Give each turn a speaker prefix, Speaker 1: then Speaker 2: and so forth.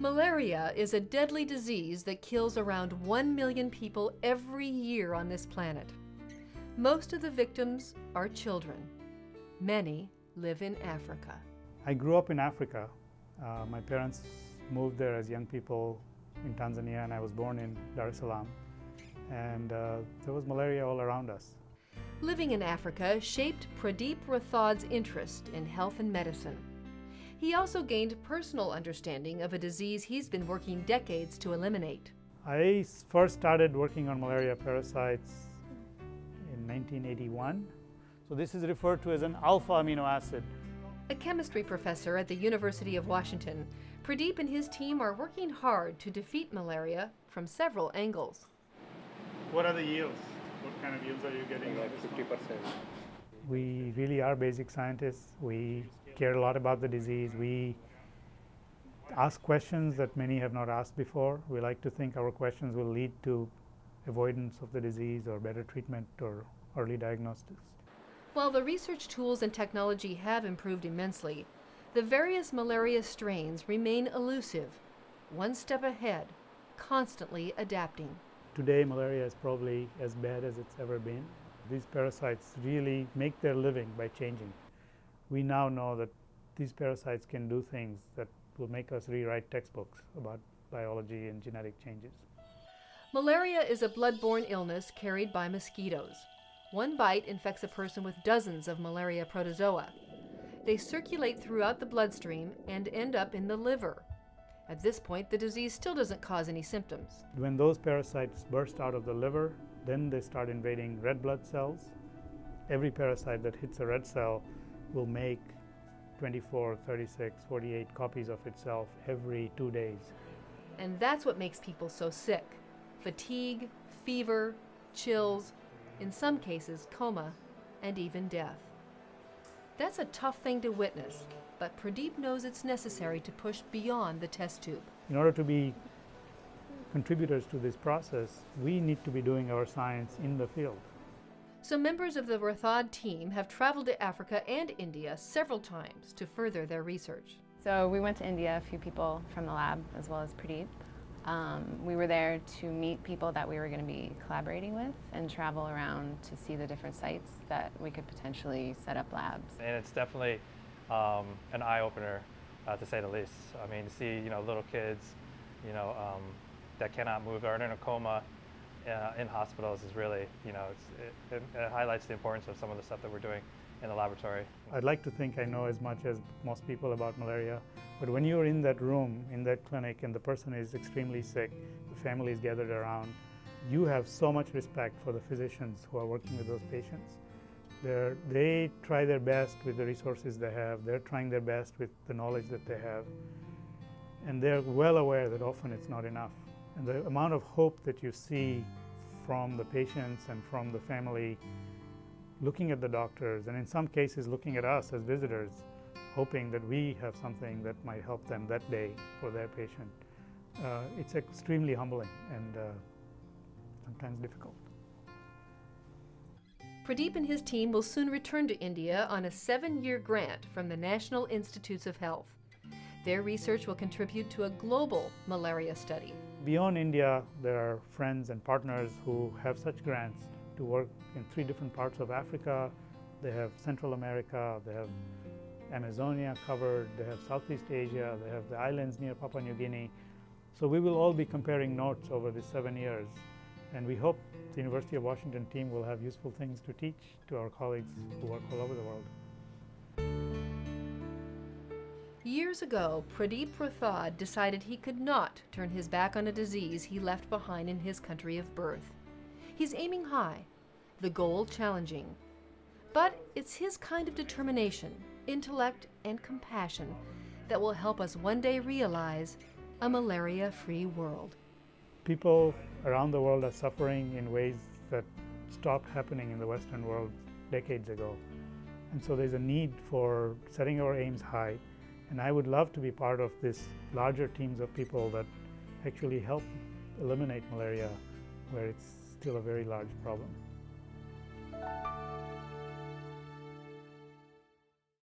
Speaker 1: Malaria is a deadly disease that kills around 1 million people every year on this planet. Most of the victims are children. Many live in Africa.
Speaker 2: I grew up in Africa. My parents moved there as young people in Tanzania, and I was born in Dar es Salaam. And there was malaria all around us.
Speaker 1: Living in Africa shaped Pradip Rathod's interest in health and medicine. He also gained personal understanding of a disease he's been working decades to eliminate.
Speaker 2: I first started working on malaria parasites in 1981. So this is referred to as an alpha amino acid.
Speaker 1: A chemistry professor at the University of Washington, Pradip and his team are working hard to defeat malaria from several angles.
Speaker 2: What are the yields? What kind of yields are you getting?
Speaker 3: Like 50%.
Speaker 2: We really are basic scientists. We care a lot about the disease. We ask questions that many have not asked before. We like to think our questions will lead to avoidance of the disease or better treatment or early diagnostics.
Speaker 1: While the research tools and technology have improved immensely, the various malaria strains remain elusive, one step ahead, constantly adapting.
Speaker 2: Today, malaria is probably as bad as it's ever been. These parasites really make their living by changing. We now know that these parasites can do things that will make us rewrite textbooks about biology and genetic changes.
Speaker 1: Malaria is a blood-borne illness carried by mosquitoes. One bite infects a person with dozens of malaria protozoa. They circulate throughout the bloodstream and end up in the liver. At this point, the disease still doesn't cause any symptoms.
Speaker 2: When those parasites burst out of the liver, then they start invading red blood cells. Every parasite that hits a red cell will make 24, 36, 48 copies of itself every 2 days.
Speaker 1: And that's what makes people so sick. Fatigue, fever, chills, in some cases coma, and even death. That's a tough thing to witness, but Pradip knows it's necessary to push beyond the test tube.
Speaker 2: In order to be contributors to this process, we need to be doing our science in the field.
Speaker 1: So members of the Rathod team have traveled to Africa and India several times to further their research.
Speaker 4: So we went to India, a few people from the lab, as well as Pradip. We were there to meet people that we were going to be collaborating with and travel around to see the different sites that we could potentially set up labs.
Speaker 3: And it's definitely an eye-opener, to say the least. I mean, to see little kids, that cannot move or are in a coma in hospitals is really, it highlights the importance of some of the stuff that we're doing in the laboratory.
Speaker 2: I'd like to think I know as much as most people about malaria, but when you're in that room, in that clinic, and the person is extremely sick, the family is gathered around, you have so much respect for the physicians who are working with those patients. They try their best with the resources they have. They're trying their best with the knowledge that they have. And they're well aware that often it's not enough. And the amount of hope that you see from the patients and from the family looking at the doctors, and in some cases looking at us as visitors, hoping that we have something that might help them that day for their patient, it's extremely humbling and sometimes difficult.
Speaker 1: Pradip and his team will soon return to India on a 7-year grant from the National Institutes of Health. Their research will contribute to a global malaria study.
Speaker 2: Beyond India, there are friends and partners who have such grants to work in 3 different parts of Africa. They have Central America, they have Amazonia covered, they have Southeast Asia, they have the islands near Papua New Guinea. So we will all be comparing notes over these 7 years. And we hope the University of Washington team will have useful things to teach to our colleagues who work all over the world.
Speaker 1: Years ago, Pradip Rathod decided he could not turn his back on a disease he left behind in his country of birth. He's aiming high, the goal challenging. But it's his kind of determination, intellect, and compassion that will help us one day realize a malaria-free world.
Speaker 2: People around the world are suffering in ways that stopped happening in the Western world decades ago. And so there's a need for setting our aims high. And I would love to be part of this larger teams of people that actually help eliminate malaria where it's still a very large problem.